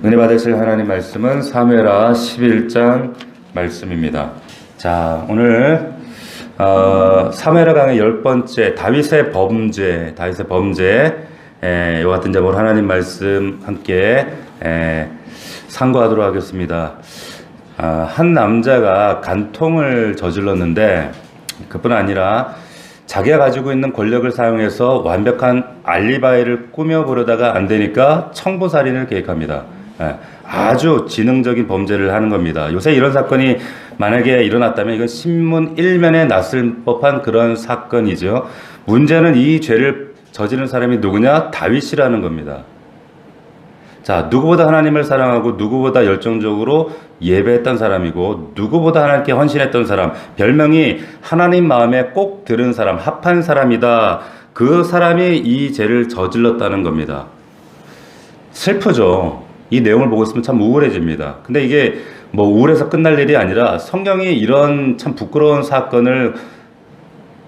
은혜 받으실 하나님 말씀은 사무엘하 11장 말씀입니다. 자, 오늘 사무엘하 강의 10번째 다윗의 범죄, 이와 같은 제목으로 하나님 말씀 함께 상고하도록 하겠습니다. 한 남자가 간통을 저질렀는데 그뿐 아니라 자기가 가지고 있는 권력을 사용해서 완벽한 알리바이를 꾸며보려다가 안 되니까 청부살인을 계획합니다. 아주 지능적인 범죄를 하는 겁니다. 요새 이런 사건이 만약에 일어났다면 이건 신문 1면에 났을 법한 그런 사건이죠. 문제는 이 죄를 저지른 사람이 누구냐? 다윗이라는 겁니다. 자, 누구보다 하나님을 사랑하고 누구보다 열정적으로 예배했던 사람이고 누구보다 하나님께 헌신했던 사람, 별명이 하나님 마음에 꼭 들은 사람, 합한 사람이다. 그 사람이 이 죄를 저질렀다는 겁니다. 슬프죠. 이 내용을 보고 있으면 참 우울해집니다. 근데 이게 뭐 우울해서 끝날 일이 아니라 성경이 이런 참 부끄러운 사건을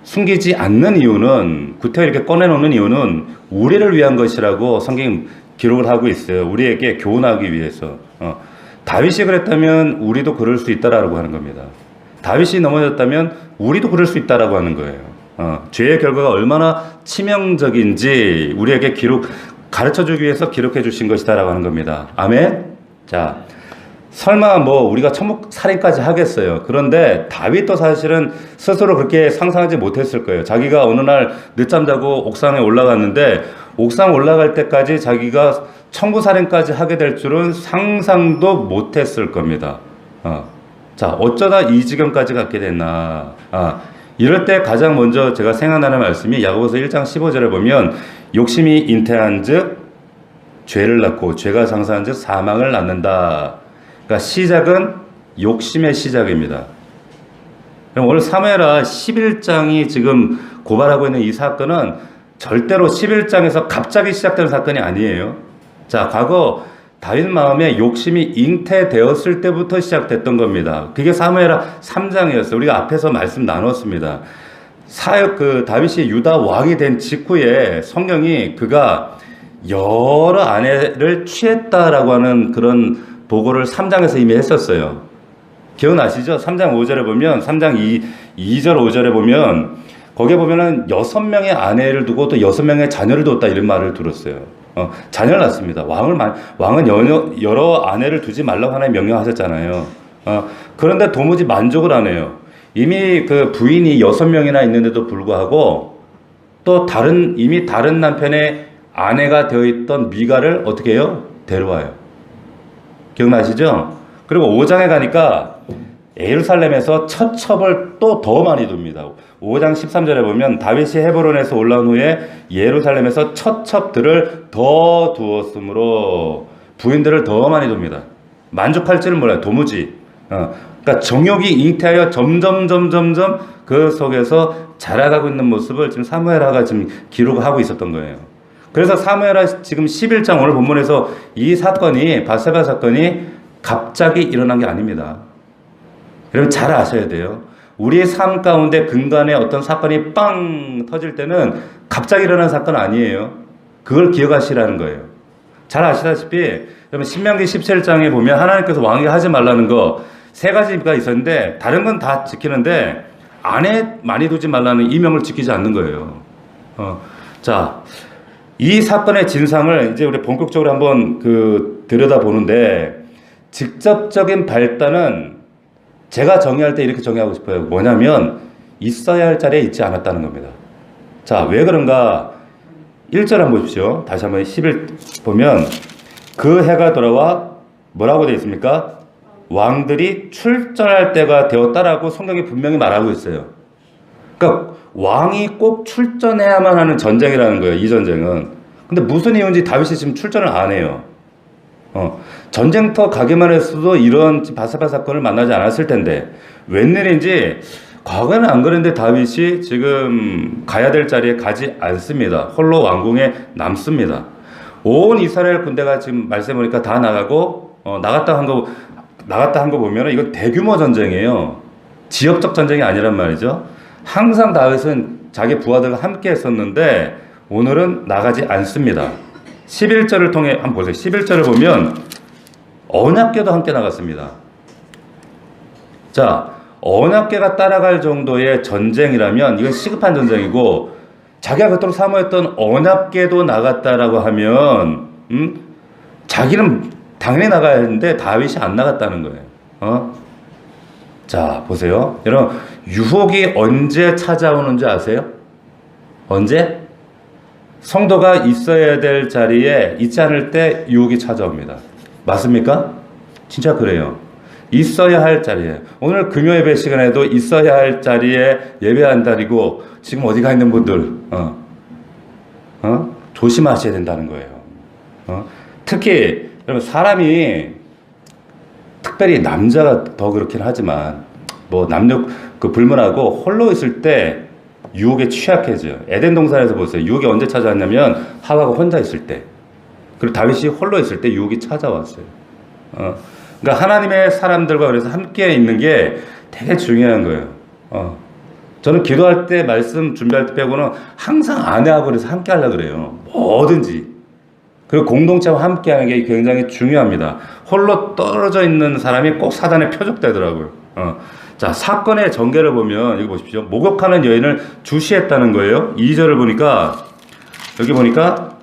숨기지 않는 이유는, 구태여 이렇게 꺼내놓는 이유는 우리를 위한 것이라고 성경이 기록을 하고 있어요. 우리에게 교훈하기 위해서. 다윗이 그랬다면 우리도 그럴 수 있다라고 하는 겁니다. 다윗이 넘어졌다면 우리도 그럴 수 있다라고 하는 거예요. 죄의 결과가 얼마나 치명적인지 우리에게 가르쳐주기 위해서 기록해 주신 것이다라고 하는 겁니다. 아멘? 자, 설마 뭐 우리가 천목살인까지 하겠어요. 그런데 다윗도 사실은 스스로 그렇게 상상하지 못했을 거예요. 자기가 어느 날 늦잠 자고 옥상에 올라갔는데 옥상 올라갈 때까지 자기가 청부살인까지 하게 될 줄은 상상도 못했을 겁니다. 자, 어쩌다 이 지경까지 갔게 됐나. 이럴 때 가장 먼저 제가 생각나는 말씀이 야고보서 1장 15절에 보면 욕심이 잉태한 즉 죄를 낳고 죄가 상사한 즉 사망을 낳는다. 그러니까 시작은 욕심의 시작입니다. 오늘 사무엘하 11장이 지금 고발하고 있는 이 사건은 절대로 11장에서 갑자기 시작된 사건이 아니에요. 자, 과거 다윗 마음에 욕심이 잉태되었을 때부터 시작됐던 겁니다. 그게 사무엘하 3장이었어요. 우리가 앞에서 말씀 나눴습니다. 다윗이 유다 왕이 된 직후에 성경이 그가 여러 아내를 취했다라고 하는 그런 보고를 3장에서 이미 했었어요. 기억나시죠? 3장 5절에 보면, 3장 2절 5절에 보면, 거기에 보면은 6명의 아내를 두고 또 6명의 자녀를 뒀다 이런 말을 들었어요. 자녀를 낳습니다. 왕은 여러 아내를 두지 말라고 하나님 명령하셨잖아요. 그런데 도무지 만족을 안 해요. 이미 그 부인이 6명이나 있는데도 불구하고 또 이미 다른 남편의 아내가 되어 있던 미가를 어떻게 해요? 데려와요. 기억나시죠? 그리고 5장에 가니까 예루살렘에서 첫 첩을 또 더 많이 둡니다. 5장 13절에 보면 다윗이 헤브론에서 올라온 후에 예루살렘에서 첫 첩들을 더 두었으므로 부인들을 더 많이 둡니다. 만족할지는 몰라요. 도무지. 그러니까 정욕이 잉태하여 점점 그 속에서 자라가고 있는 모습을 지금 사무엘하가 지금 기록하고 있었던 거예요. 그래서 사무엘하 지금 11장 오늘 본문에서 이 사건이, 밧세바 사건이 갑자기 일어난 게 아닙니다. 여러분 잘 아셔야 돼요. 우리의 삶 가운데 근간에 어떤 사건이 빵 터질 때는 갑자기 일어난 사건 아니에요. 그걸 기억하시라는 거예요. 잘 아시다시피 여러분 신명기 17장에 보면 하나님께서 왕에게 하지 말라는 거 3가지가 있었는데 다른 건 다 지키는데 아내 많이 두지 말라는 이명을 지키지 않는 거예요. 자, 이 사건의 진상을 이제 우리 본격적으로 한번 들여다보는데 직접적인 발단은 제가 정의할 때 이렇게 정의하고 싶어요. 뭐냐면 있어야 할 자리에 있지 않았다는 겁니다. 자, 왜 그런가? 1절 한번 보십시오. 다시 한번 11 보면 그 해가 돌아와 뭐라고 되어 있습니까? 왕들이 출전할 때가 되었다라고 성경이 분명히 말하고 있어요. 그러니까 왕이 꼭 출전해야만 하는 전쟁이라는 거예요. 이 전쟁은. 근데 무슨 이유인지 다윗이 지금 출전을 안 해요. 전쟁터 가기만 했어도 이런 밧세바 사건을 만나지 않았을 텐데 웬일인지 과거에는 안 그랬는데 다윗이 지금 가야 될 자리에 가지 않습니다. 홀로 왕궁에 남습니다. 온 이스라엘 군대가 지금 말세 보니까 다 나가고 나갔다 한 거 보면 이건 대규모 전쟁이에요. 지역적 전쟁이 아니란 말이죠. 항상 다윗은 자기 부하들과 함께 했었는데 오늘은 나가지 않습니다. 11절을 통해 한번 보세요. 11절을 보면 언약궤도 함께 나갔습니다. 자, 언약궤가 따라갈 정도의 전쟁이라면 이건 시급한 전쟁이고, 자기가 그토록 사모했던 언약궤도 나갔다라고 하면 자기는 당연히 나가야 했는데 다윗이 안 나갔다는 거예요. 자, 보세요. 여러분, 유혹이 언제 찾아오는지 아세요? 언제? 성도가 있어야 될 자리에 있지 않을 때 유혹이 찾아옵니다. 맞습니까? 진짜 그래요. 있어야 할 자리에, 오늘 금요 예배 시간에도 있어야 할 자리에 예배한다리고 지금 어디 가 있는 분들 조심하셔야 된다는 거예요. 특히 여러분, 사람이 특별히 남자가 더 그렇긴 하지만 뭐 남녀 그 불문하고 홀로 있을 때 유혹에 취약해져요. 에덴 동산에서 보세요. 유혹이 언제 찾아왔냐면 하와가 혼자 있을 때, 그리고 다윗이 홀로 있을 때 유혹이 찾아왔어요. 그러니까 하나님의 사람들과 그래서 함께 있는 게 되게 중요한 거예요. 저는 기도할 때, 말씀 준비할 때 빼고는 항상 아내하고 그래서 함께 하려고 그래요. 뭐든지. 그리고 공동체와 함께 하는 게 굉장히 중요합니다. 홀로 떨어져 있는 사람이 꼭 사단에 표적되더라고요. 자, 사건의 전개를 보면, 여기 보십시오. 목욕하는 여인을 주시했다는 거예요. 2절을 보니까, 여기 보니까,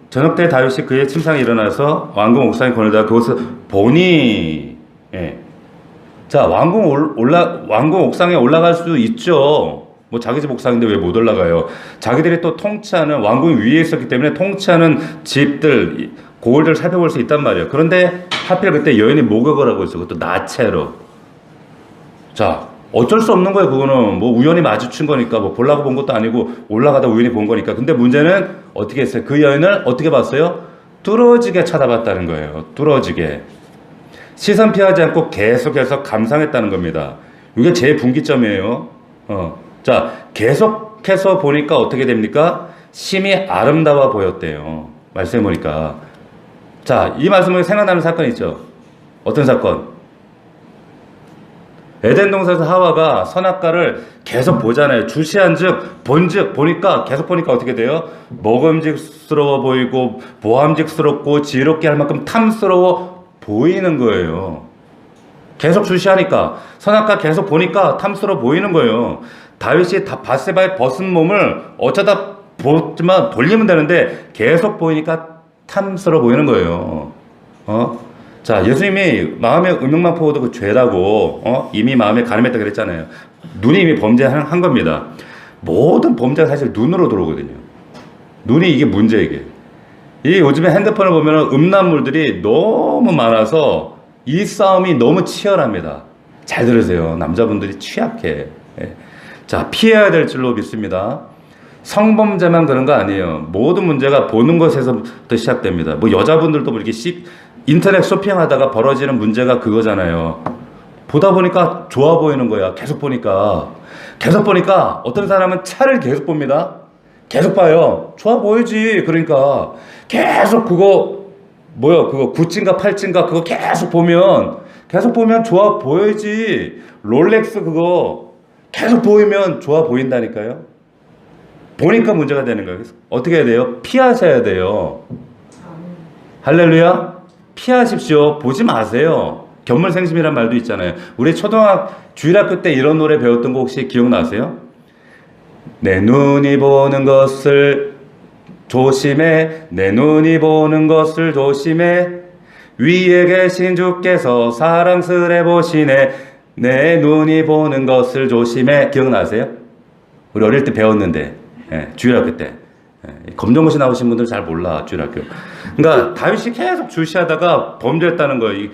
저녁 때 다윗이 그의 침상에 일어나서 왕궁 옥상에 거닐다가 그곳을 보니, 예. 자, 왕궁 옥상에 올라갈 수 있죠. 뭐 자기 집 옥상인데 왜 못 올라가요? 자기들이 또 통치하는, 왕궁 위에 있었기 때문에 통치하는 집들, 고을들 살펴볼 수 있단 말이에요. 그런데 하필 그때 여인이 목욕을 하고 있어. 그것도 나체로. 자, 어쩔 수 없는 거예요. 그거는 뭐 우연히 마주친 거니까, 뭐 보려고 본 것도 아니고 올라가다 우연히 본 거니까. 근데 문제는 어떻게 했어요? 그 여인을 어떻게 봤어요? 뚫어지게 쳐다봤다는 거예요. 뚫어지게. 시선 피하지 않고 계속해서 감상했다는 겁니다. 이게 제 분기점이에요. 자, 계속해서 보니까 어떻게 됩니까? 심히 아름다워 보였대요. 말씀해 보니까. 자, 이 말씀에 생각나는 사건이 있죠. 어떤 사건? 에덴 동산에서 하와가 선악과를 계속 보잖아요. 주시한즉 본즉 보니까, 계속 보니까 어떻게 돼요? 먹음직스러워 보이고 보암직스럽고 지혜롭게 할 만큼 탐스러워 보이는 거예요. 계속 주시하니까, 선악과 계속 보니까 탐스러워 보이는 거예요. 다윗이 바세바의 벗은 몸을 어쩌다 보지만 돌리면 되는데 계속 보이니까 탐스러워 보이는 거예요. 자, 예수님이 마음의 음흉만 보고도 그 죄라고, 이미 마음에 가늠했다 그랬잖아요. 눈이 이미 범죄한 겁니다. 모든 범죄가 사실 눈으로 들어오거든요. 눈이, 이게 문제, 이게. 이 요즘에 핸드폰을 보면 음란물들이 너무 많아서 이 싸움이 너무 치열합니다. 잘 들으세요. 남자분들이 취약해. 자, 피해야 될 줄로 믿습니다. 성범죄만 그런 거 아니에요. 모든 문제가 보는 것에서부터 시작됩니다. 뭐 여자분들도 뭐 이렇게 인터넷 쇼핑하다가 벌어지는 문제가 그거잖아요. 보다 보니까 좋아 보이는 거야. 계속 보니까 어떤 사람은 차를 계속 봅니다. 계속 봐요. 좋아 보이지. 그러니까 계속 그거 구찌인가 팔찌인가 그거 계속 보면 좋아 보이지. 롤렉스 그거 계속 보이면 좋아 보인다니까요. 보니까 문제가 되는 거예요. 어떻게 해야 돼요? 피하셔야 돼요. 할렐루야. 피하십시오. 보지 마세요. 견물생심이란 말도 있잖아요. 우리 주일학교 때 이런 노래 배웠던 거 혹시 기억나세요? 내 눈이 보는 것을 조심해, 내 눈이 보는 것을 조심해, 위에 계신 주께서 사랑스레 보시네, 내 눈이 보는 것을 조심해. 기억나세요? 우리 어릴 때 배웠는데, 주일학교 때. 검정고시 나오신 분들 잘 몰라, 주일학교. 그러니까 다윗이 계속 주시하다가 범죄했다는 거예요.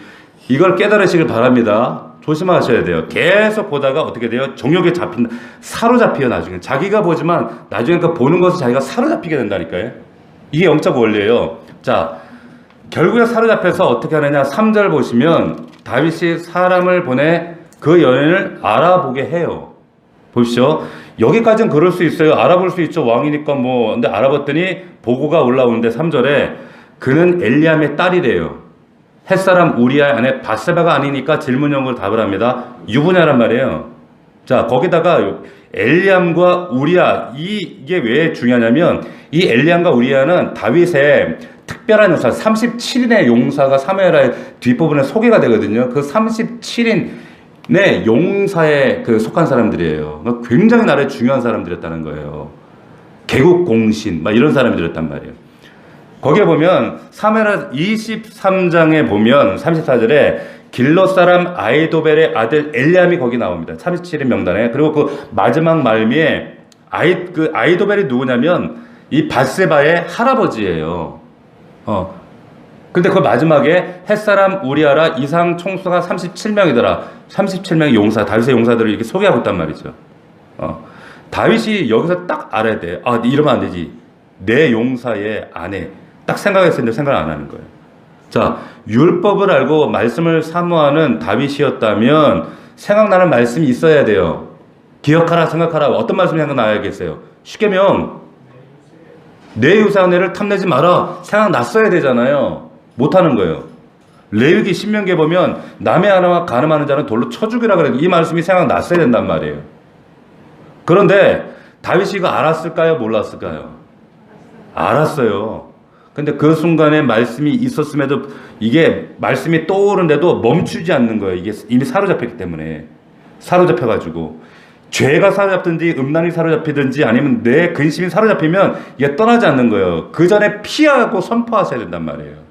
이걸 깨달으시길 바랍니다. 조심하셔야 돼요. 계속 보다가 어떻게 돼요? 정욕에 사로잡혀요, 나중에. 자기가 보지만 나중에 그 보는 것을 자기가 사로잡히게 된다니까요. 이게 영적 원리예요. 자, 결국에 사로잡혀서 어떻게 하느냐. 3절 보시면 다윗이 사람을 보내 그 여인을 알아보게 해요. 보십시오. 여기까지는 그럴 수 있어요. 알아볼 수 있죠. 왕이니까 뭐. 근데 알아봤더니 보고가 올라오는데 3절에 그는 엘리암의 딸이래요. 햇사람 우리아의 아내 바세바가 아니니까 질문형으로 답을 합니다. 유부녀란 말이에요. 자, 거기다가 엘리암과 우리아, 이게 왜 중요하냐면 이 엘리암과 우리아는 다윗의 특별한 용사, 37인의 용사가 사무엘하의 뒷부분에 소개가 되거든요. 그 37인의 용사에 그 속한 사람들이에요. 그러니까 굉장히 나라에 중요한 사람들이었다는 거예요. 개국 공신, 막 이런 사람들이었단 말이에요. 거기에 보면 사무엘하 23장에 보면 34절에 길롯 사람 아이도벨의 아들 엘리암이 거기 나옵니다. 37인 명단에. 그리고 그 마지막 말미에 아이도벨이 누구냐면 이 밧세바의 할아버지예요. 근데 그 마지막에 햇사람 우리아라 이상 총수가 37명이더라. 37명의 용사, 다윗의 용사들을 이렇게 소개하고 있단 말이죠. 다윗이 여기서 딱 알아야 돼. 아, 이러면 안 되지. 내 용사의 아내. 딱 생각했었는데 생각을 안 하는 거예요. 자, 율법을 알고 말씀을 사모하는 다윗이었다면 생각나는 말씀이 있어야 돼요. 기억하라, 생각하라. 어떤 말씀이 생각나야겠어요? 쉽게면 내 유산을 탐내지 마라. 생각났어야 되잖아요. 못하는 거예요. 레위기 신명기에 보면 남의 하나와 간음하는 자는 돌로 쳐 죽이라 그래도 이 말씀이 생각났어야 된단 말이에요. 그런데 다윗이 이거 알았을까요? 몰랐을까요? 알았어요. 근데 그 순간에 말씀이 있었음에도 이게 말씀이 떠오르는데도 멈추지 않는 거예요. 이게 이미 사로잡혔기 때문에. 사로잡혀가지고. 죄가 사로잡든지 음란이 사로잡히든지 아니면 내 근심이 사로잡히면 이게 떠나지 않는 거예요. 그 전에 피하고 선포하셔야 된단 말이에요.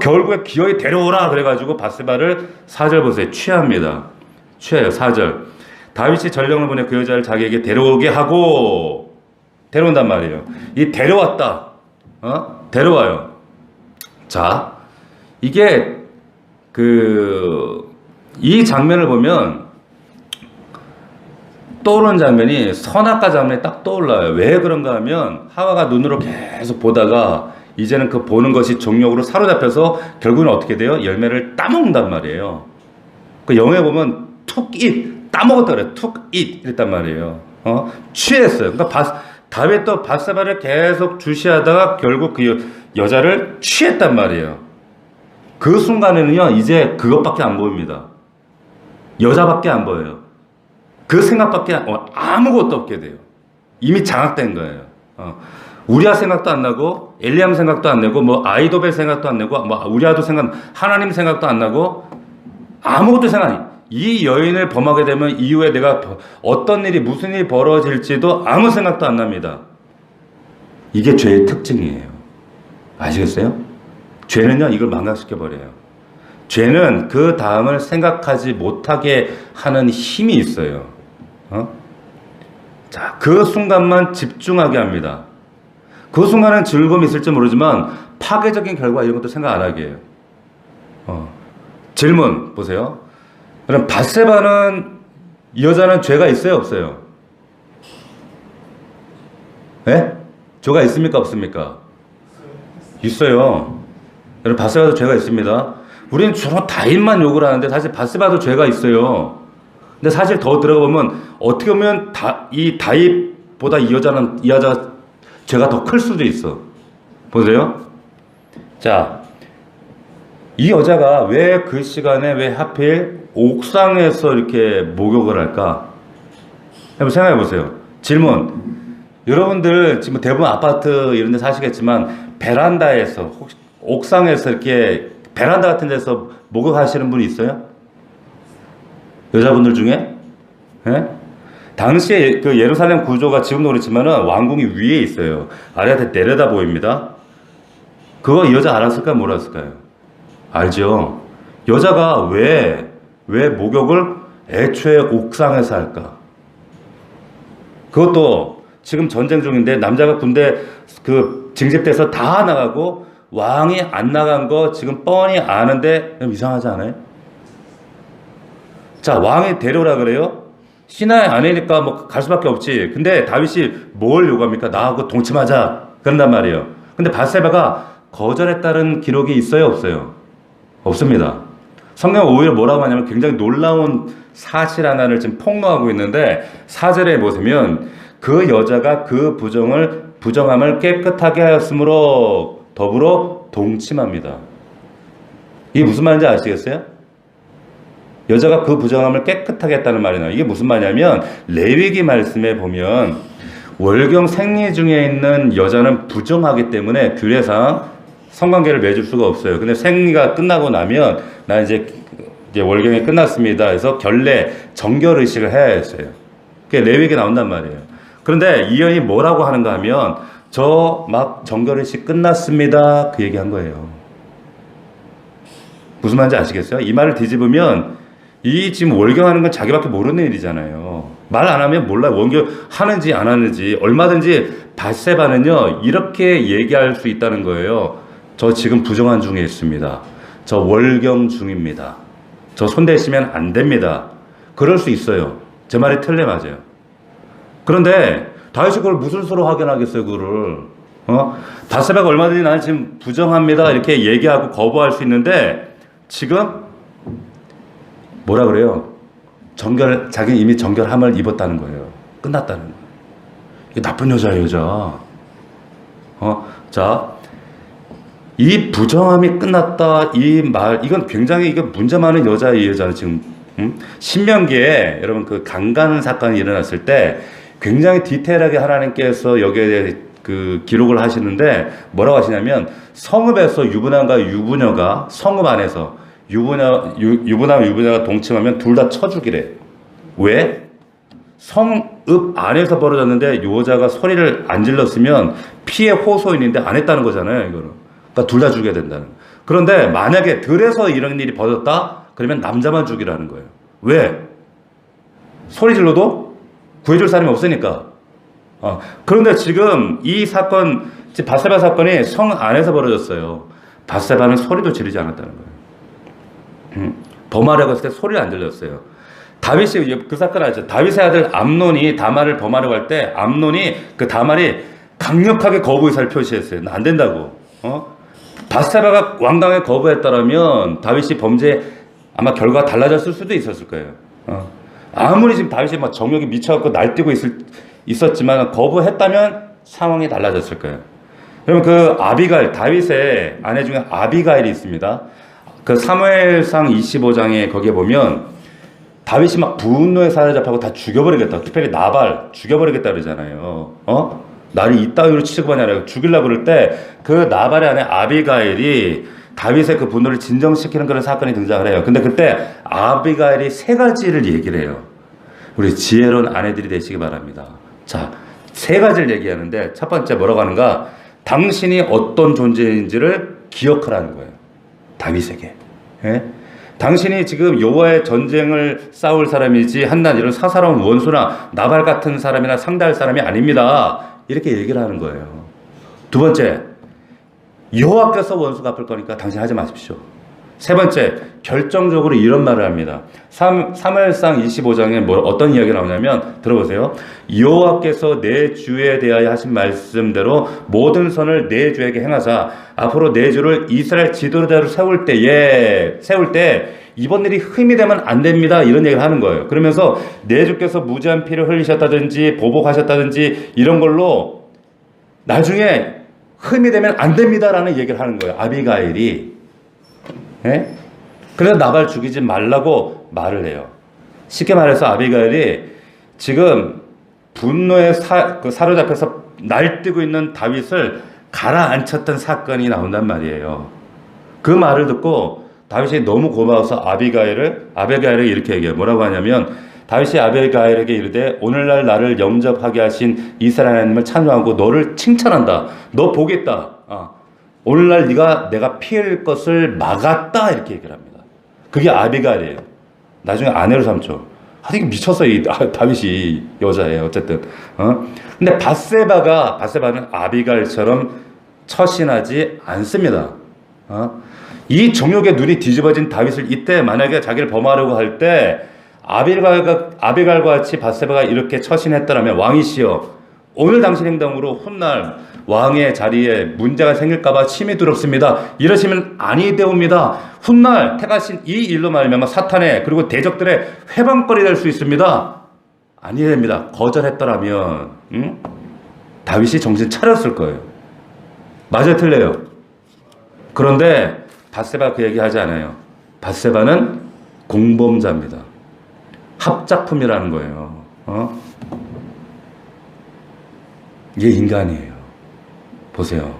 결국에 기어이 데려오라 그래가지고 밧세바를 4절 보세요. 취합니다. 취해요. 4절. 다윗이 전령을 보내 그 여자를 자기에게 데려오게 하고 데려온단 말이에요. 이 데려왔다. 데려와요. 자, 이게 이 장면을 보면 떠오르는 장면이 선악과 장면이 딱 떠올라요. 왜 그런가 하면 하와가 눈으로 계속 보다가 이제는 그 보는 것이 정욕으로 사로잡혀서 결국은 어떻게 돼요? 열매를 따먹는단 말이에요. 그 영어에 보면 took it, 따먹었다 그래요. took it 이랬단 말이에요. 취했어요. 그러니까 다윗도 밧세바를 계속 주시하다가 결국 그 여자를 취했단 말이에요. 그 순간에는요, 이제 그것밖에 안 보입니다. 여자밖에 안 보여요. 그 생각밖에 아무것도 없게 돼요. 이미 장악된 거예요. 우리아 생각도 안 나고 엘리암 생각도 안 나고 뭐 아이도벨 생각도 안 나고 뭐 우리아도 생각, 하나님 생각도 안 나고 아무것도 생각 안 해요. 이 여인을 범하게 되면 이후에 내가 어떤 일이 무슨 일이 벌어질지도 아무 생각도 안 납니다. 이게 죄의 특징이에요. 아시겠어요? 죄는요, 이걸 망각시켜버려요. 죄는 그 다음을 생각하지 못하게 하는 힘이 있어요. 자, 그 순간만 집중하게 합니다. 그 순간은 즐거움이 있을지 모르지만 파괴적인 결과 이런 것도 생각 안 하게 해요. 질문 보세요. 그럼 밧세바는 이 여자는 죄가 있어요, 없어요? 예? 죄가 있습니까, 없습니까? 있어요. 여러분 밧세바도 죄가 있습니다. 우리는 주로 다윗만 욕을 하는데 사실 밧세바도 죄가 있어요. 근데 사실 더 들어보면 어떻게 보면 이 다윗보다 이 여자가 죄가 더 클 수도 있어. 보세요. 자, 이 여자가 왜 그 시간에 왜 하필 옥상에서 이렇게 목욕을 할까? 한번 생각해 보세요. 질문. 여러분들 지금 대부분 아파트 이런 데 사시겠지만 베란다에서 혹시 옥상에서 이렇게 베란다 같은 데서 목욕하시는 분이 있어요? 여자분들 중에? 예? 당시에 그 예루살렘 구조가 지금도 그렇지만은 왕궁이 위에 있어요. 아래한테 내려다 보입니다. 그거 이 여자 알았을까요? 몰랐을까요? 알죠? 여자가 왜 목욕을 애초에 옥상에서 할까? 그것도 지금 전쟁 중인데 남자가 군대 그 징집돼서 다 나가고 왕이 안 나간 거 지금 뻔히 아는데 이상하지 않아요? 자, 왕이 데려오라 그래요? 신하의 아내니까 뭐 갈 수밖에 없지. 근데 다윗이 뭘 요구합니까? 나하고 동침하자. 그런단 말이에요. 근데 밧세바가 거절했다는 기록이 있어요, 없어요? 없습니다. 성경은 오히려 뭐라고 하냐면 굉장히 놀라운 사실 하나를 지금 폭로하고 있는데 4절에 보시면 그 여자가 그 부정함을 깨끗하게 하였으므로 더불어 동침합니다. 이게 무슨 말인지 아시겠어요? 여자가 그 부정함을 깨끗하게 했다는 말이 나와요. 이게 무슨 말이냐면 레위기 말씀에 보면 월경 생리 중에 있는 여자는 부정하기 때문에 규례상 성관계를 맺을 수가 없어요. 근데 생리가 끝나고 나면 나 이제 월경이 끝났습니다. 그래서 결례 정결 의식을 해야 했어요. 그게 레위기에 나온단 말이에요. 그런데 이 여인이 뭐라고 하는가 하면 저 막 정결 의식 끝났습니다. 그 얘기한 거예요. 무슨 말인지 아시겠어요? 이 말을 뒤집으면 이 지금 월경하는 건 자기밖에 모르는 일이잖아요. 말 안 하면 몰라요. 월경 하는지 안 하는지. 얼마든지 밧세바는요 이렇게 얘기할 수 있다는 거예요. 저 지금 부정한 중에 있습니다. 저 월경 중입니다. 저 손대시면 안 됩니다. 그럴 수 있어요. 제 말이 틀려 맞아요. 그런데 다윗이 그걸 무슨 수로 확인하겠어요, 그거를. 밧세바가 얼마든지 나는 지금 부정합니다. 이렇게 얘기하고 거부할 수 있는데 지금 뭐라 그래요? 자기는 이미 정결함을 입었다는 거예요. 끝났다는 거예요. 이게 나쁜 여자예요, 여자. 자, 이 부정함이 끝났다, 이 말, 이건 굉장히 이게 문제 많은 여자의 여자는 지금, 신명기에 여러분 그 강간 사건이 일어났을 때 굉장히 디테일하게 하나님께서 여기에 대해 그 기록을 하시는데 뭐라고 하시냐면 성읍에서 유부남과 유부녀가 성읍 안에서 유부남과 동침하면 둘 다 쳐 죽이래. 왜? 성읍 안에서 벌어졌는데 여자가 소리를 안 질렀으면 피해 호소인인데 안 했다는 거잖아요, 이거는. 그러니까 둘 다 죽여야 된다는. 그런데 만약에 들에서 이런 일이 벌어졌다? 그러면 남자만 죽이라는 거예요. 왜? 소리 질러도 구해줄 사람이 없으니까. 그런데 지금 이 사건, 밧세바 사건이 성 안에서 벌어졌어요. 밧세바는 소리도 지르지 않았다는 거예요. 범하려고 했을 때 소리를 안 들렸어요. 다윗이 그 사건 알죠? 다윗의 아들 암논이 다말을 범하려고 할 때 암논이 그 다말이 강력하게 거부 의사를 표시했어요. 안 된다고. 밧세바가 완강하게 거부했다라면 다윗이 범죄 아마 결과가 달라졌을 수도 있었을 거예요. 아무리 지금 다윗이 막 정욕이 미쳐갖고 날뛰고 있었지만 거부했다면 상황이 달라졌을 거예요. 그러면 그 아비가일, 다윗의 아내 중에 아비가일이 있습니다. 그 사무엘상 25장에 거기에 보면 다윗이 막 분노에 사로잡하고 다 죽여버리겠다. 특별히 나발 죽여버리겠다 그러잖아요. 나를 이따위로 취급하냐고 죽이려고 그럴 때 그 나발의 아내 아비가일이 다윗의 그 분노를 진정시키는 그런 사건이 등장을 해요. 근데 그때 아비가일이 세 가지를 얘기를 해요. 우리 지혜로운 아내들이 되시기 바랍니다. 자, 세 가지를 얘기하는데 첫 번째 뭐라고 하는가? 당신이 어떤 존재인지를 기억하라는 거예요. 다윗에게. 예? 당신이 지금 여호와의 전쟁을 싸울 사람이지 한낱 이런 사사로운 원수나 나발 같은 사람이나 상대할 사람이 아닙니다. 이렇게 얘기를 하는 거예요. 두 번째, 여호와께서 원수 갚을 거니까 당신 하지 마십시오. 세 번째, 결정적으로 이런 말을 합니다. 사무엘상 25장에 어떤 이야기가 나오냐면 들어보세요. 여호와께서 내 주에 대하여 하신 말씀대로 모든 선을 내 주에게 행하사 앞으로 내 주를 이스라엘 지도자로 세울 때 이번 일이 흠이 되면 안 됩니다. 이런 얘기를 하는 거예요. 그러면서 내 주께서 무지한 피를 흘리셨다든지 보복하셨다든지 이런 걸로 나중에 흠이 되면 안 됩니다라는 얘기를 하는 거예요. 아비가일이. 예? 그래서 나발 죽이지 말라고 말을 해요. 쉽게 말해서 아비가일이 지금 분노에 사로잡혀서 날뛰고 있는 다윗을 가라앉혔던 사건이 나온단 말이에요. 그 말을 듣고 다윗이 너무 고마워서 아비가일에게 이렇게 얘기해요. 뭐라고 하냐면 다윗이 아비가일에게 이르되 오늘날 나를 영접하게 하신 이스라엘 하나님을 찬송하고 너를 칭찬한다. 너 보겠다. 오늘날 내가 피할 것을 막았다. 이렇게 얘기를 합니다. 그게 아비가일이에요. 나중에 아내로 삼죠. 이게 미쳤어요. 이 다윗이 여자예요. 어쨌든. 근데 밧세바는 아비가일처럼 처신하지 않습니다. 이 정욕의 눈이 뒤집어진 다윗을 이때 만약에 자기를 범하려고 할 때 아비갈과 같이 밧세바가 이렇게 처신했더라면 왕이시여 오늘 당신 행동으로 훗날 왕의 자리에 문제가 생길까봐 침이 두렵습니다. 이러시면 아니되옵니다. 훗날 택하신 이 일로 말미암아 사탄의 그리고 대적들의 회방거리 될 수 있습니다. 아니됩니다. 거절했더라면 다윗이 정신 차렸을 거예요. 맞아요, 틀려요? 그런데 밧세바 그 얘기 하지 않아요. 밧세바는 공범자입니다. 합작품이라는 거예요. 이게 인간이에요. 보세요.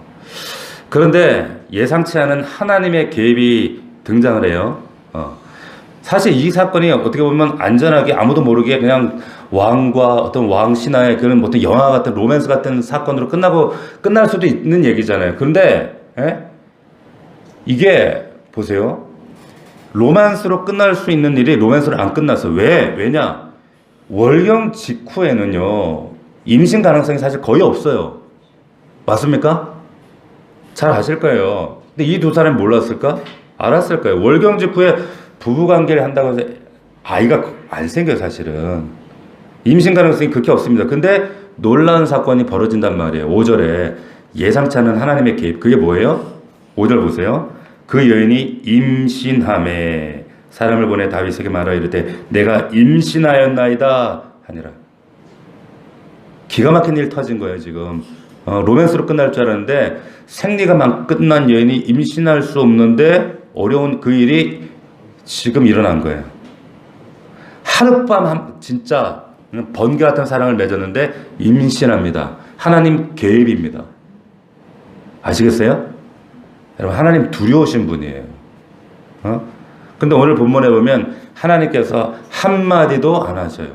그런데 예상치 않은 하나님의 개입이 등장을 해요. 사실 이 사건이 어떻게 보면 안전하게 아무도 모르게 그냥 왕과 어떤 왕 신하의 그런 어떤 영화 같은 로맨스 같은 사건으로 끝날 수도 있는 얘기잖아요. 그런데 이게 보세요. 로맨스로 끝날 수 있는 일이 로맨스로 안 끝났어. 왜냐? 월경 직후에는요. 임신 가능성이 사실 거의 없어요. 맞습니까? 잘 아실 거예요. 근데 이 두 사람이 몰랐을까? 알았을 거예요. 월경 직후에 부부관계를 한다고 해서 아이가 안 생겨요, 사실은. 임신 가능성이 그렇게 없습니다. 근데 놀라운 사건이 벌어진단 말이에요. 5절에 예상치 않은 하나님의 개입. 그게 뭐예요? 5절 보세요. 그 여인이 임신함에 사람을 보내 다윗에게 말하여 이르되 내가 임신하였나이다 하니라. 기가 막힌 일 터진 거예요, 지금. 로맨스로 끝날 줄 알았는데 생리가 막 끝난 여인이 임신할 수 없는데 어려운 그 일이 지금 일어난 거예요. 하룻밤 진짜 번개 같은 사랑을 맺었는데 임신합니다. 하나님 개입입니다. 아시겠어요? 여러분 하나님 두려우신 분이에요. 근데 오늘 본문에 보면 하나님께서 한마디도 안 하셔요.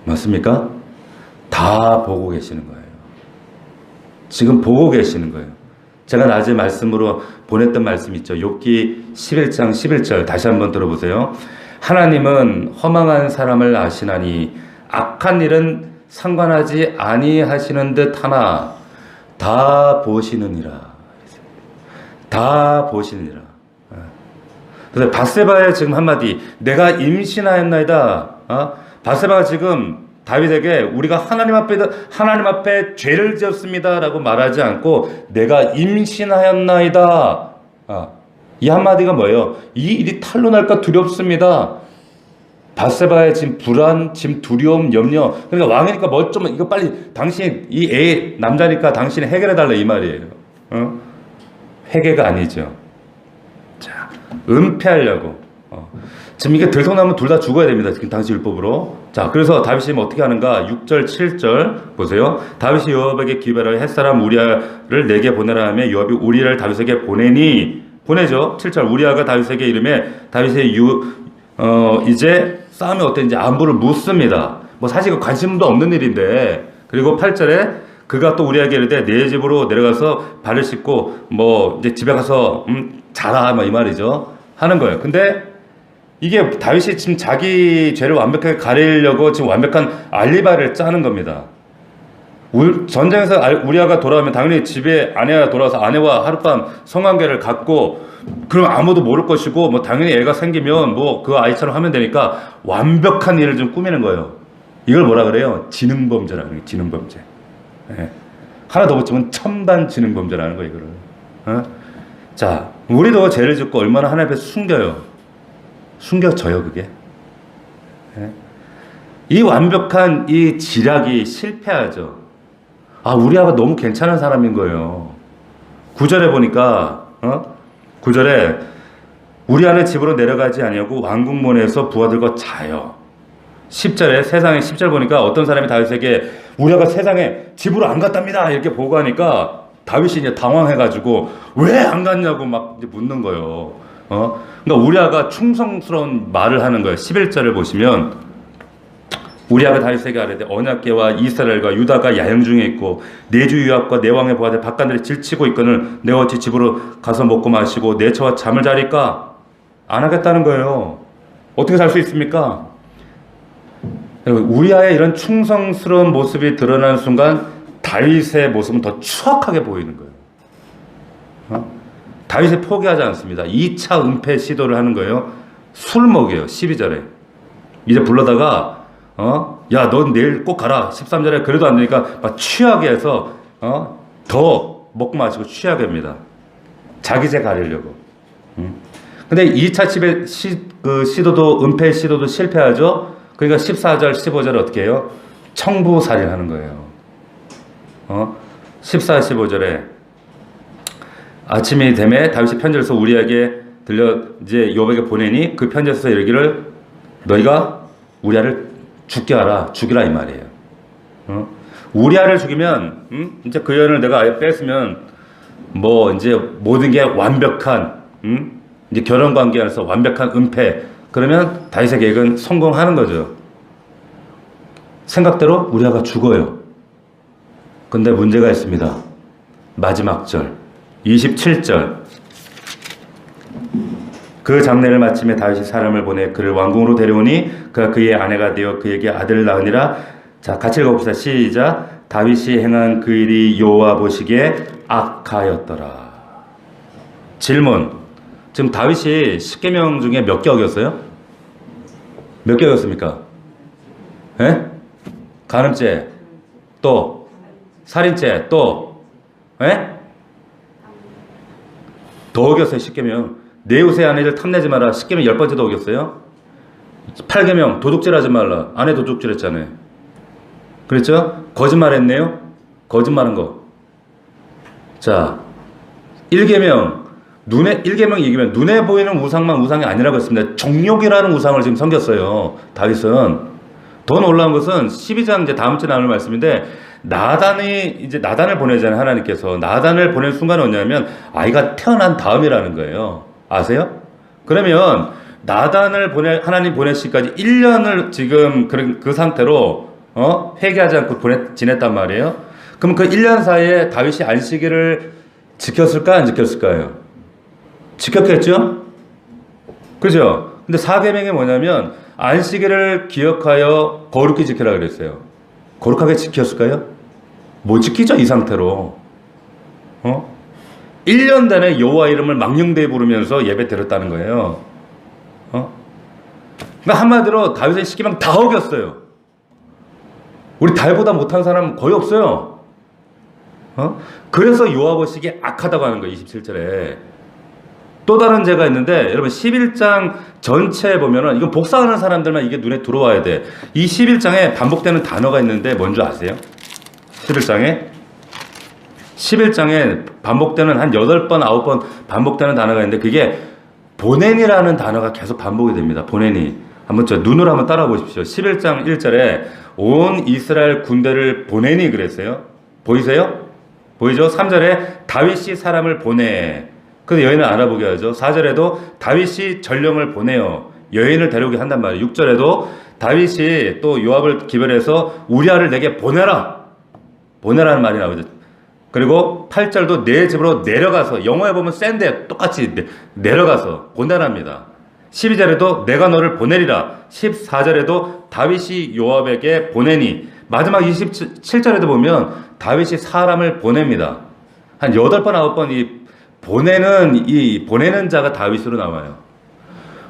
맞습니까? 다 보고 계시는 거예요. 지금 보고 계시는 거예요. 제가 낮에 말씀으로 보냈던 말씀 있죠. 욥기 11장 11절 다시 한번 들어보세요. 하나님은 허망한 사람을 아시나니 악한 일은 상관하지 아니하시는 듯 하나 다 보시느니라. 다 보시느니라. 그래서 밧세바의 지금 한마디 내가 임신하였나이다. 밧세바가 지금 다윗에게 우리가 하나님 앞에 죄를 지었습니다라고 말하지 않고 내가 임신하였나이다. 이 한마디가 뭐예요? 이 일이 탄로 날까 두렵습니다. 밧세바의 지금 불안, 지금 두려움, 염려. 그러니까 왕이니까 뭐 좀 이거 빨리 당신 이 애 남자니까 당신이 해결해 달라 이 말이에요. 회개가 아니죠. 자, 은폐하려고. 지금 이게 들통나면 둘 다 죽어야 됩니다. 지금 당시 율법으로. 자, 그래서 다윗이 어떻게 하는가? 6절, 7절 보세요. 다윗이 요압에게 기별하여 햇사람 우리아를 내게 보내라 하며 요압이 우리아를 다윗에게 보내죠. 7절 우리아가 다윗에게 이르매 다윗의 이제 싸움이 어땠는지 안부를 묻습니다. 뭐 사실 그 관심도 없는 일인데. 그리고 8절에 그가 또 우리에게 이르되 내 집으로 내려가서 발을 씻고 뭐 이제 집에 가서 자라 뭐 이 말이죠. 하는 거예요. 근데 이게 다윗이 지금 자기 죄를 완벽하게 가리려고 지금 완벽한 알리바를 짜는 겁니다. 전쟁에서 우리아가 돌아오면 당연히 집에 아내가 돌아와서 아내와 하룻밤 성관계를 갖고 그럼 아무도 모를 것이고 뭐 당연히 애가 생기면 뭐 그 아이처럼 하면 되니까 완벽한 일을 좀 꾸미는 거예요. 이걸 뭐라 그래요? 지능범죄라는 거예요. 지능범죄. 네. 하나 더 붙이면 첨단 지능범죄라는 거예요. 이거를. 자, 우리도 죄를 짓고 얼마나 하나님 앞에 숨겨져요, 그게. 네. 이 완벽한 이 지략이 실패하죠. 우리 아가 너무 괜찮은 사람인 거예요. 9절에 보니까, 9절에 우리 아내 집으로 내려가지 아니하고 왕궁문에서 부하들과 자요. 10절에 10절 보니까 어떤 사람이 다윗에게 우리 아가 세상에 집으로 안 갔답니다. 이렇게 보고하니까 다윗이 이제 당황해가지고 왜 안 갔냐고 막 이제 묻는 거예요. 그러니까 우리아가 충성스러운 말을 하는 거예요. 11절을 보시면 우리아가 다윗에게 아뢰되 언약궤와 이스라엘과 유다가 야영 중에 있고 내 주 요압과 내 왕의 부하들 박간들이 질치고 있거늘 내가 어찌 집으로 가서 먹고 마시고 내 처와 잠을 자리까? 안 하겠다는 거예요. 어떻게 살 수 있습니까? 우리아의 이런 충성스러운 모습이 드러나는 순간 다윗의 모습은 더 추악하게 보이는 거예요. 다윗이 포기하지 않습니다. 2차 은폐 시도를 하는 거예요. 술 먹여요. 12절에. 이제 불러다가 야, 넌 내일 꼭 가라. 13절에 그래도 안 되니까 막 취하게 해서 더 먹고 마시고 취하게 합니다. 자기 죄 가리려고. 근데 2차 시도도 은폐 시도도 실패하죠. 그러니까 14절, 15절을 어떻게 해요? 청부살인하는 거예요. 14, 15절에 아침이 되매 다윗이 편지를 써 우리에게 들려 이제 욥에게 보내니 그 편지에서 이르기를 너희가 우리아를 죽이라 이 말이에요. 우리아를 죽이면 이제 그 여인을 내가 아예 뺐으면 뭐 이제 모든 게 완벽한 이제 결혼 관계 안에서 완벽한 은폐. 그러면 다윗의 계획은 성공하는 거죠. 생각대로 우리아가 죽어요. 근데 문제가 있습니다. 마지막 절 27절. 그 장례를 마침에 다윗이 사람을 보내 그를 왕궁으로 데려오니 그가 그의 아내가 되어 그에게 아들을 낳으니라. 자, 같이 읽어봅시다. 시작. 다윗이 행한 그 일이 여호와 보시기에 악하였더라. 질문. 지금 다윗이 10계명 중에 몇 개 어겼어요? 몇 개 어겼습니까? 예? 간음죄, 또 살인죄, 또 예? 더 어겼어요. 10계명. 내 옷의 아내를 탐내지 마라. 10계명 10번째도 어겼어요. 8계명 도둑질하지 말라. 아내 도둑질했잖아요. 그랬죠? 거짓말했네요. 거짓말한 거. 자, 1계명 1계명 2계명 눈에 보이는 우상만 우상이 아니라고 했습니다. 정욕이라는 우상을 지금 섬겼어요. 다윗은. 더 놀라운 것은 12장 이제 다음 주에 나눌 말씀인데 나단을 보내잖아요. 하나님께서. 나단을 보낸 순간은 뭐냐면 아이가 태어난 다음이라는 거예요. 아세요? 그러면 나단을 하나님 보내시기까지 1년을 지금 그 상태로 회개하지 않고 지냈단 말이에요. 그럼 그 1년 사이에 다윗이 안식일을 지켰을까 안 지켰을까요? 지켰겠죠? 그죠? 근데 4계명이 뭐냐면 안식일을 기억하여 거룩히 지키라 그랬어요. 거룩하게 지켰을까요? 못 지키죠, 이 상태로. 1년 내내 여호와 이름을 망령되이 부르면서 예배 드렸다는 거예요. 그러니까 한마디로 다윗의 10계명 다 어겼어요. 우리 다윗보다 못한 사람 거의 없어요. 그래서 여호와 보시기에 악하다고 하는 거예요. 27절에. 또 다른 죄가 있는데 여러분 11장 전체에 보면은 이건 복사하는 사람들만 이게 눈에 들어와야 돼. 이 11장에 반복되는 단어가 있는데 뭔지 아세요? 11장에 반복되는 한 8번, 9번 반복되는 단어가 있는데 그게 보내니라는 단어가 계속 반복이 됩니다. 보내니. 한번 눈으로 한번 따라 보십시오. 11장 1절에 온 이스라엘 군대를 보내니 그랬어요. 보이세요? 보이죠? 3절에 다윗이 사람을 보내. 그래서 여인을 알아보게 하죠. 4절에도 다윗이 전령을 보내요. 여인을 데려오게 한단 말이에요. 6절에도 다윗이 또 요압을 기별해서 우리아를 내게 보내라. 보내라는 말이 나오죠. 그리고 8절도 내 집으로 내려가서, 영어에 보면 샌데 똑같이 내려가서 보내랍니다. 12절에도 내가 너를 보내리라. 14절에도 다윗이 요압에게 보내니. 마지막 27절에도 보면 다윗이 사람을 보냅니다. 한 8번, 9번 보내는 자가 다윗으로 나와요.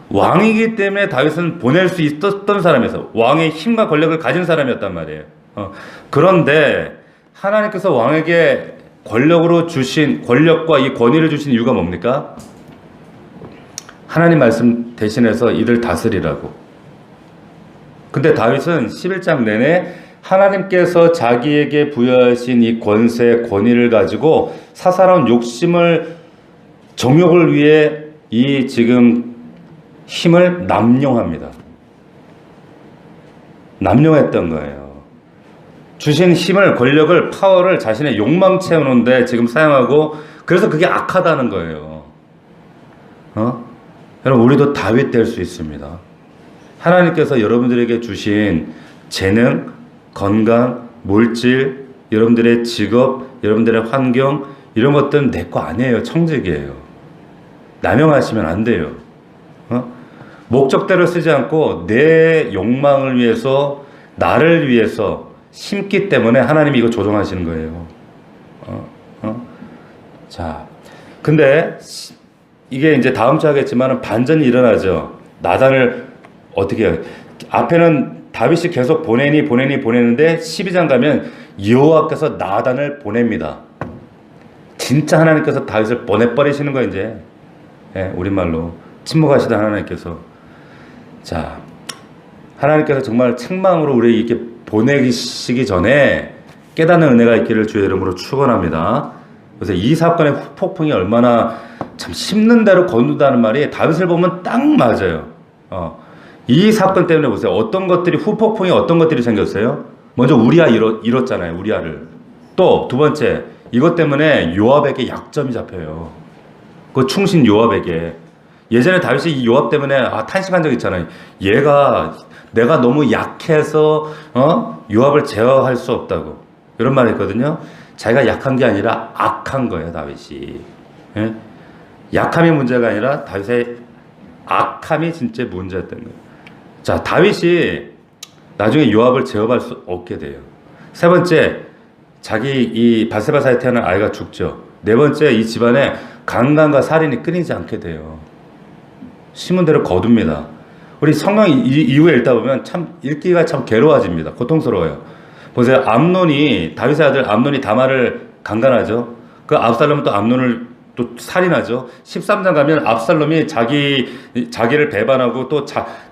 왕이기 때문에 다윗은 보낼 수 있었던 사람이었어. 왕의 힘과 권력을 가진 사람이었단 말이에요. 그런데 하나님께서 왕에게 권력과 이 권위를 주신 이유가 뭡니까? 하나님 말씀 대신해서 이들 다스리라고. 근데 다윗은 11장 내내 하나님께서 자기에게 부여하신 이 권위를 가지고 사사로운 정욕을 위해 이 지금 힘을 남용합니다. 남용했던 거예요. 주신 힘을, 권력을, 파워를 자신의 욕망 채우는데 지금 사용하고, 그래서 그게 악하다는 거예요. 여러분, 우리도 다윗 될 수 있습니다. 하나님께서 여러분들에게 주신 재능, 건강, 물질, 여러분들의 직업, 여러분들의 환경, 이런 것들은 내 거 아니에요. 청직이에요. 남용하시면 안 돼요. 목적대로 쓰지 않고 내 욕망을 위해서, 나를 위해서 심기 때문에 하나님이 이거 조정하시는 거예요. 자, 근데 이게 이제 다음 주 하겠지만 반전이 일어나죠. 나단을 어떻게 해요? 앞에는 다윗이 계속 보내는데 12장 가면 여호와께서 나단을 보냅니다. 진짜 하나님께서 다윗을 보내버리시는 거예요, 이제. 예, 우리말로. 침묵하시던 하나님께서. 자, 하나님께서 정말 책망으로 우리 이렇게 보내시기 전에 깨닫는 은혜가 있기를 주의 이름으로 축원합니다. 그래서 이 사건의 후폭풍이 얼마나 참 씹는 대로 거둔다는 말이 다윗을 보면 딱 맞아요. 이 사건 때문에 보세요. 후폭풍이 어떤 것들이 생겼어요? 먼저 우리아 잃었잖아요. 우리아를. 또 두 번째 이것 때문에 요압에게 약점이 잡혀요. 그 충신 요압에게. 예전에 다윗이 이 요압 때문에 탄식한 적 있잖아요. 내가 너무 약해서 요압을 제어할 수 없다고 이런 말 했거든요. 자기가 약한 게 아니라 악한 거예요, 다윗이. 예? 약함이 문제가 아니라 다윗의 악함이 진짜 문제였던 거예요. 자, 다윗이 나중에 요압을 제어할 수 없게 돼요. 세 번째, 자기 이 바세바 사이에 태어난 아이가 죽죠. 네 번째, 이 집안에 강간과 살인이 끊이지 않게 돼요. 신문대로 거둡니다. 우리 성경 이후에 읽다 보면 참 읽기가 참 괴로워집니다. 고통스러워요. 보세요. 다윗의 아들 암논이 다말을 강간하죠. 그 압살롬은 또 암논을 또 살인하죠. 13장 가면 압살롬이 자기를 배반하고 또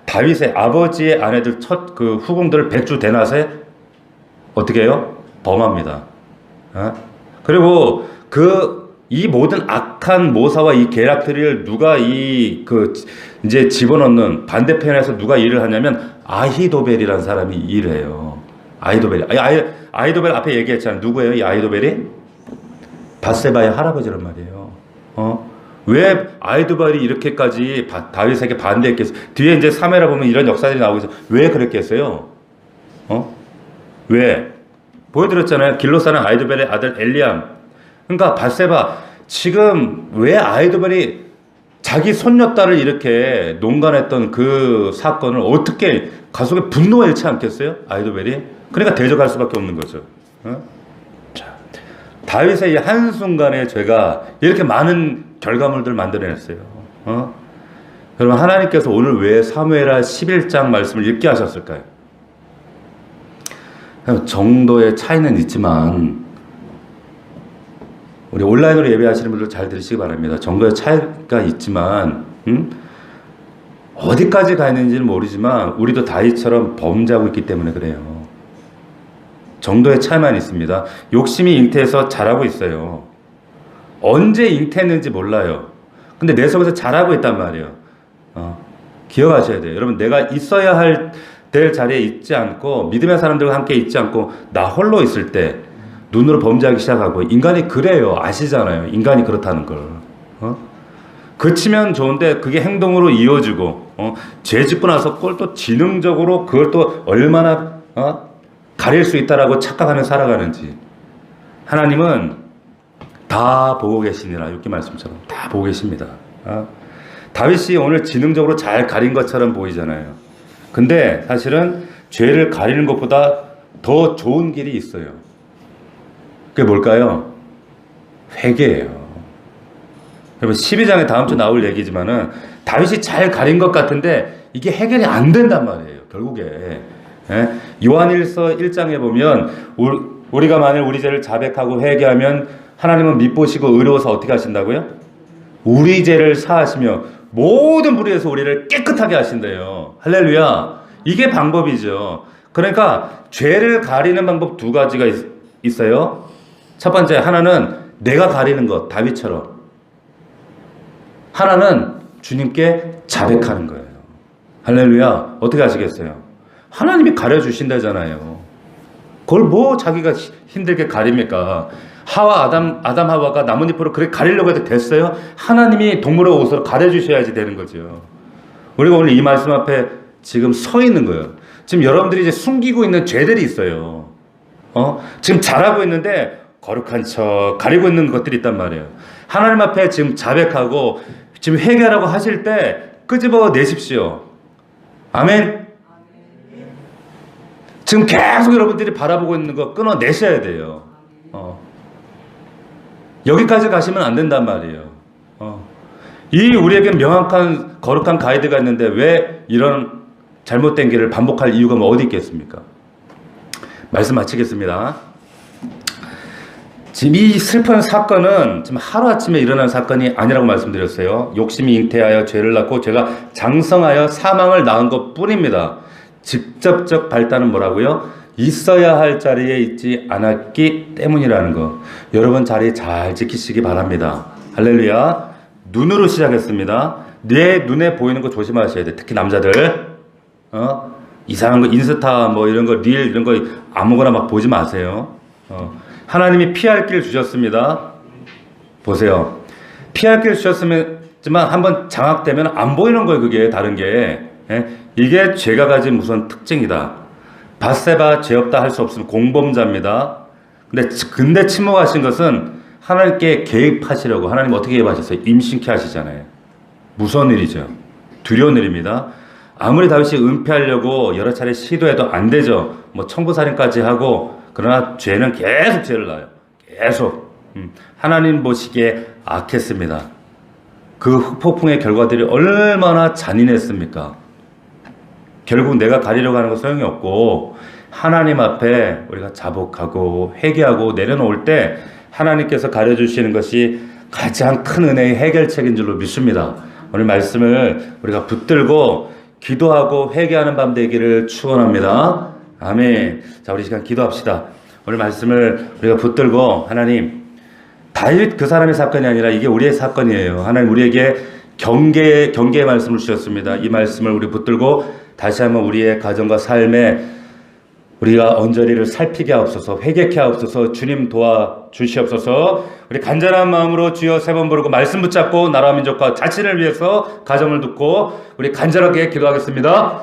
다윗의 아버지의 아내들 그 후궁들을 백주 대낮에 어떻게 해요? 범합니다. 그리고 이 모든 악한 모사와 이 계략들을 누가 이제 집어넣는 반대편에서 누가 일을 하냐면 아히도벨이라는 사람이 일을 해요. 아히도벨 앞에 얘기했잖아요. 누구예요? 이 아히도벨이? 밧세바의 할아버지란 말이에요. 왜 아히도벨이 이렇게까지 다윗에게 반대했겠어요? 뒤에 이제 사무엘에 보면 이런 역사들이 나오고 있어요. 왜 그랬겠어요? 왜? 보여드렸잖아요. 길로 사는 아히도벨의 아들 엘리암. 그러니까 밧세바, 지금 왜 아히도벨이 자기 손녀딸을 이렇게 농간했던 그 사건을 어떻게 가속에 분노가 일치 않겠어요? 아히도벨이. 그러니까 대적할 수밖에 없는 거죠. 자, 다윗의 이 한순간의 죄가 이렇게 많은 결과물들을 만들어냈어요. 여러분, 하나님께서 오늘 왜 사무엘하 11장 말씀을 읽게 하셨을까요? 정도의 차이는 있지만 우리 온라인으로 예배하시는 분들 잘 들으시기 바랍니다. 정도의 차이가 있지만 어디까지 가 있는지는 모르지만 우리도 다윗처럼 범죄하고 있기 때문에 그래요. 정도의 차이만 있습니다. 욕심이 잉태해서 잘하고 있어요. 언제 잉태했는지 몰라요. 근데 내 속에서 잘하고 있단 말이에요. 기억하셔야 돼요. 여러분, 내가 있어야 될 자리에 있지 않고 믿음의 사람들과 함께 있지 않고 나 홀로 있을 때 눈으로 범죄하기 시작하고, 인간이 그래요. 아시잖아요. 인간이 그렇다는 걸. 그치면 좋은데 그게 행동으로 이어지고 죄 짓고 나서 그걸 또 지능적으로 그걸 또 얼마나 가릴 수 있다라고 착각하며 살아가는지 하나님은 다 보고 계시니라. 이렇게 말씀처럼 다 보고 계십니다. 다윗이 오늘 지능적으로 잘 가린 것처럼 보이잖아요. 근데 사실은 죄를 가리는 것보다 더 좋은 길이 있어요. 그게 뭘까요? 회개예요. 여러분, 12장에 다음 주 나올 얘기지만은 다윗이 잘 가린 것 같은데 이게 해결이 안 된단 말이에요. 결국에. 요한일서 1장에 보면 우리가 만일 우리 죄를 자백하고 회개하면 하나님은 밉보시고 의로워서 어떻게 하신다고요? 우리 죄를 사하시며 모든 불의에서 우리를 깨끗하게 하신대요. 할렐루야. 이게 방법이죠. 그러니까 죄를 가리는 방법 두 가지가 있어요. 첫 번째, 하나는 내가 가리는 것, 다윗처럼. 하나는 주님께 자백하는 거예요. 할렐루야. 어떻게 하시겠어요? 하나님이 가려주신다잖아요. 그걸 뭐 자기가 힘들게 가립니까? 아담 하와가 나뭇잎으로 그렇게 가리려고 해도 됐어요? 하나님이 동물의 옷으로 가려주셔야지 되는 거죠. 우리가 오늘 이 말씀 앞에 지금 서 있는 거예요. 지금 여러분들이 이제 숨기고 있는 죄들이 있어요. 지금 잘하고 있는데 거룩한 척 가리고 있는 것들이 있단 말이에요. 하나님 앞에 지금 자백하고 지금 회개하라고 하실 때 끄집어 내십시오. 아멘. 지금 계속 여러분들이 바라보고 있는 거 끊어내셔야 돼요. 여기까지 가시면 안 된단 말이에요. 이 우리에게 명확한 거룩한 가이드가 있는데 왜 이런 잘못된 길을 반복할 이유가 뭐 어디 있겠습니까? 말씀 마치겠습니다. 지금 이 슬픈 사건은 지금 하루아침에 일어난 사건이 아니라고 말씀드렸어요. 욕심이 잉태하여 죄를 낳고 죄가 장성하여 사망을 낳은 것 뿐입니다. 직접적 발단은 뭐라고요? 있어야 할 자리에 있지 않았기 때문이라는 거. 여러분 자리 잘 지키시기 바랍니다. 할렐루야. 눈으로 시작했습니다. 내 눈에 보이는 거 조심하셔야 돼. 특히 남자들. 이상한 거 인스타 뭐 이런 거 릴 이런 거 아무거나 막 보지 마세요. 하나님이 피할 길 주셨습니다. 보세요. 피할 길 주셨지만 한번 장악되면 안 보이는 거예요. 그게 다른 게. 예? 이게 죄가 가진 무슨 특징이다. 밧세바 죄 없다 할 수 없으면 공범자입니다. 근데 침묵하신 것은 하나님께 개입하시려고. 하나님 어떻게 개입하셨어요? 임신케 하시잖아요. 무서운 일이죠. 두려운 일입니다. 아무리 다윗이 은폐하려고 여러 차례 시도해도 안 되죠. 뭐 청부살인까지 하고. 그러나 죄는 계속 죄를 낳아요. 계속. 하나님 보시기에 악했습니다. 그 흑폭풍의 결과들이 얼마나 잔인했습니까? 결국 내가 가리려고 하는 건 소용이 없고 하나님 앞에 우리가 자복하고 회개하고 내려놓을 때 하나님께서 가려주시는 것이 가장 큰 은혜의 해결책인 줄로 믿습니다. 오늘 말씀을 우리가 붙들고 기도하고 회개하는 밤 되기를 축원합니다. 아멘. 자, 우리 시간 기도합시다. 오늘 말씀을 우리가 붙들고 하나님, 다윗 그 사람의 사건이 아니라 이게 우리의 사건이에요. 하나님 우리에게 경계의 말씀을 주셨습니다. 이 말씀을 우리 붙들고 다시 한번 우리의 가정과 삶에 우리가 언저리를 살피게 하옵소서, 회개케 하옵소서, 주님 도와주시옵소서. 우리 간절한 마음으로 주여 세 번 부르고 말씀 붙잡고 나라와 민족과 자신을 위해서 가정을 듣고 우리 간절하게 기도하겠습니다.